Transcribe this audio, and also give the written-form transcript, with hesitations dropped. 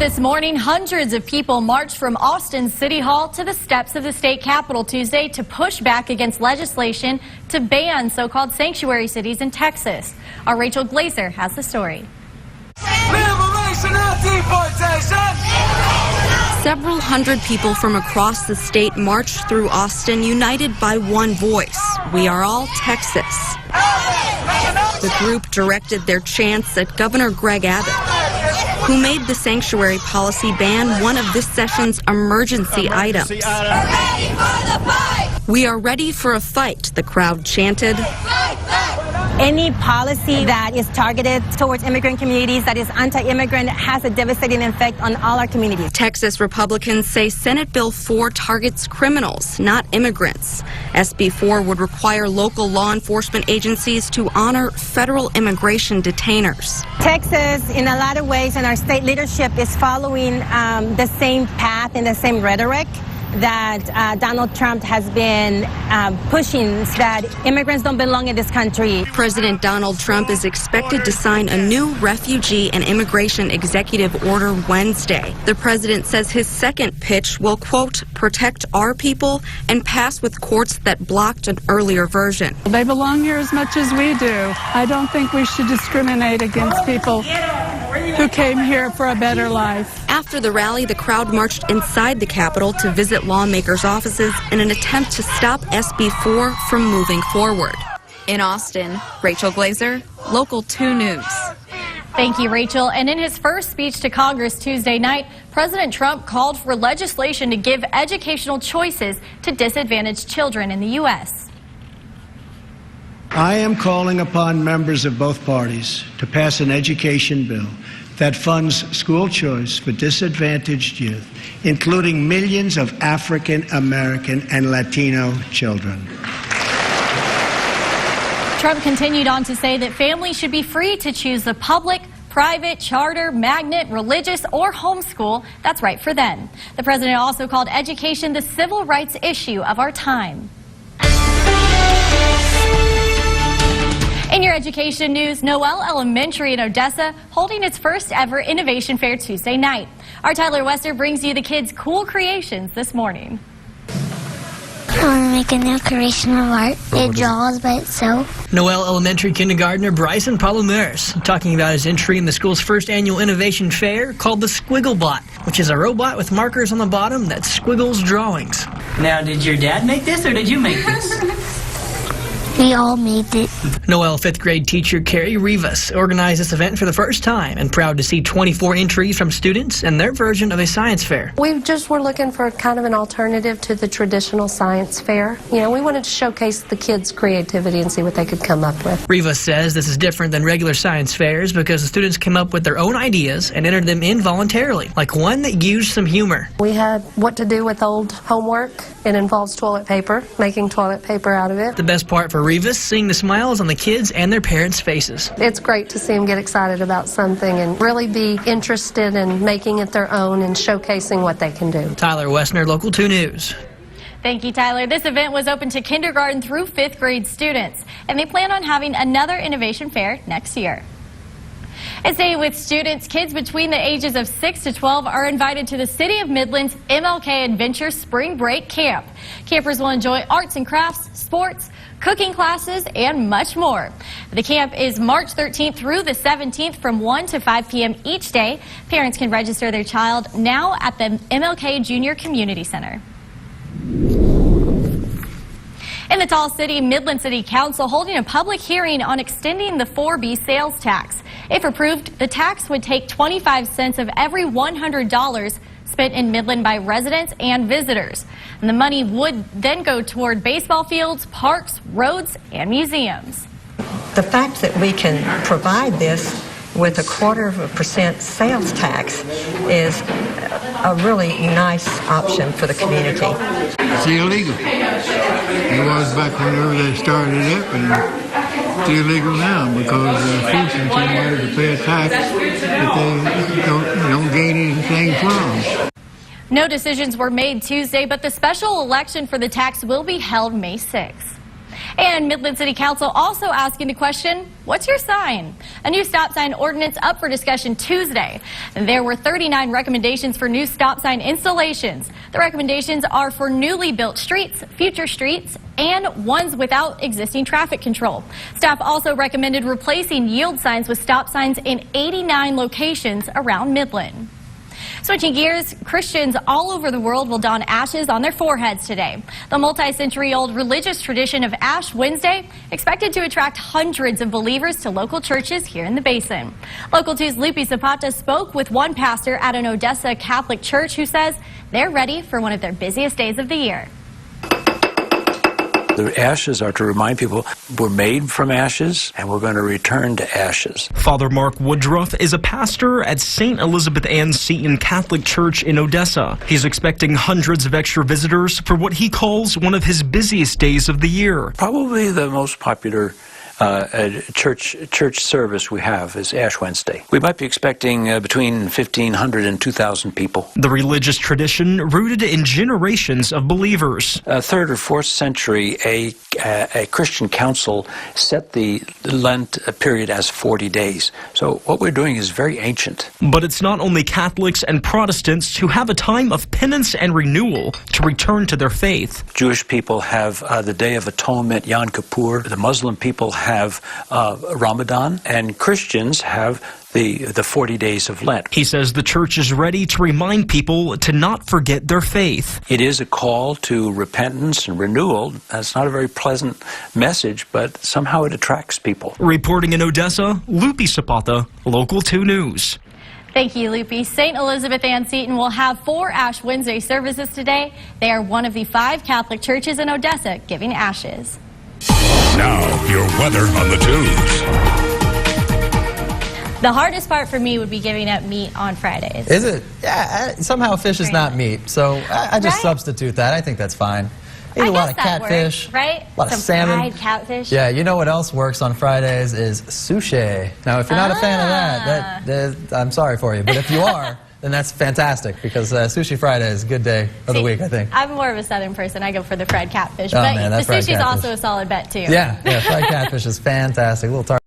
This morning, hundreds of people marched from Austin City Hall to the steps of the state capitol Tuesday to push back against legislation to ban so-called sanctuary cities in Texas. Our Rachel Glazer has the story. Several hundred people from across the state marched through Austin, united by one voice: we are all Texas. The group directed their chants at Governor Greg Abbott, who made the sanctuary policy ban one of this session's emergency items. We are ready for a fight, the crowd chanted. Any policy that is targeted towards immigrant communities, that is anti-immigrant, has a devastating effect on all our communities. Texas Republicans say Senate Bill 4 targets criminals, not immigrants. SB 4 would require local law enforcement agencies to honor federal immigration detainers. Texas, in a lot of ways, and our state leadership is following the same path and the same rhetoric that Donald Trump has been pushing, that immigrants don't belong in this country. President Donald Trump is expected to sign a new refugee and immigration executive order Wednesday. The president says his second pitch will, quote, protect our people and pass with courts that blocked an earlier version. They belong here as much as we do. I don't think we should discriminate against people who came here for a better life. After the rally, the crowd marched inside the Capitol to visit lawmakers' offices in an attempt to stop SB 4 from moving forward. In Austin, Rachel Glazer, Local 2 News. Thank you, Rachel. And in his first speech to Congress Tuesday night, President Trump called for legislation to give educational choices to disadvantaged children in the U.S. I am calling upon members of both parties to pass an education bill that funds school choice for disadvantaged youth, including millions of African American and Latino children. Trump continued on to say that families should be free to choose the public, private, charter, magnet, religious, or homeschool that's right for them. The president also called education the civil rights issue of our time. In your education news, Noel Elementary in Odessa holding its first ever Innovation Fair Tuesday night. Our Tyler Wester brings you the kids' cool creations this morning. I want to make a new creation of art. It draws by itself. Noel Elementary kindergartner Bryson Palomares talking about his entry in the school's first annual innovation fair called the Squigglebot, which is a robot with markers on the bottom that squiggles drawings. Now, did your dad make this or did you make this? We all made it. Noel fifth grade teacher Carrie Rivas organized this event for the first time and proud to see 24 entries from students and their version of a science fair. We just were looking for kind of an alternative to the traditional science fair. You know, we wanted to showcase the kids' creativity and see what they could come up with. Rivas says this is different than regular science fairs because the students came up with their own ideas and entered them in voluntarily, like one that used some humor. We had what to do with old homework. It involves toilet paper, making toilet paper out of it. The best part for Rivas, seeing the smiles on the kids and their parents' faces. It's great to see them get excited about something and really be interested in making it their own and showcasing what they can do. Tyler Westner, Local 2 News. Thank you, Tyler. This event was open to kindergarten through 5th grade students, and they plan on having another innovation fair next year. And staying with students, kids between the ages of 6 to 12 are invited to the City of Midland's MLK Adventure Spring Break Camp. Campers will enjoy arts and crafts, sports, cooking classes, and much more. The camp is March 13th through the 17th from 1 to 5 p.m. each day. Parents can register their child now at the MLK Junior Community Center. In the Tall City, Midland City Council holding a public hearing on extending the 4B sales tax. If approved, the tax would take 25 cents of every $100 spent in Midland by residents and visitors. And the money would then go toward baseball fields, parks, roads, and museums. The fact that we can provide this with a 0.25% sales tax is a really nice option for the community. It's illegal. It was back whenever they started it up, and it's illegal now because they're forcing somebody to pay a tax that they don't gain anything from. No decisions were made Tuesday, but the special election for the tax will be held May 6th. And Midland City Council also asking the question, what's your sign? A new stop sign ordinance up for discussion Tuesday. There were 39 recommendations for new stop sign installations. The recommendations are for newly built streets, future streets, and ones without existing traffic control. Staff also recommended replacing yield signs with stop signs in 89 locations around Midland. Switching gears, Christians all over the world will don ashes on their foreheads today. The multi-century-old religious tradition of Ash Wednesday expected to attract hundreds of believers to local churches here in the Basin. Local 2's Lupe Zapata spoke with one pastor at an Odessa Catholic church who says they're ready for one of their busiest days of the year. The ashes are to remind people we're made from ashes and we're going to return to ashes. Father Mark Woodruff is a pastor at St. Elizabeth Ann Seton Catholic Church in Odessa. He's expecting hundreds of extra visitors for what he calls one of his busiest days of the year. Probably the most popular church service we have is Ash Wednesday. We might be expecting between 1,500 and 2,000 people. The religious tradition rooted in generations of believers. 3rd or 4th century, a Christian council set the Lent period as 40 days. So what we're doing is very ancient. But it's not only Catholics and Protestants who have a time of penance and renewal to return to their faith. Jewish people have the Day of Atonement, Yom Kippur. The Muslim people have Ramadan, and Christians have the 40 days of Lent. He says the church is ready to remind people to not forget their faith. It is a call to repentance and renewal. That's not a very pleasant message, but somehow it attracts people. Reporting in Odessa, Lupe Zapata, Local 2 News. Thank you, Lupe. St. Elizabeth Ann Seton will have 4 Ash Wednesday services today. They are one of the 5 Catholic churches in Odessa giving ashes. Now, your weather on the 2s. The hardest part for me would be giving up meat on Fridays. Is it? Yeah, somehow fish is not meat, so I just substitute that. I think that's fine. Eat a lot of catfish, right? A lot of salmon. Fried catfish. Yeah, you know what else works on Fridays is sushi. Now, if you're not a fan of that, I'm sorry for you, but if you are, then that's fantastic, because Sushi Friday is a good day of the week, I think. I'm more of a southern person. I go for the fried catfish, Oh, but man, the that fried sushi's catfish. also a solid bet, too. Yeah, fried catfish is fantastic. A little tart.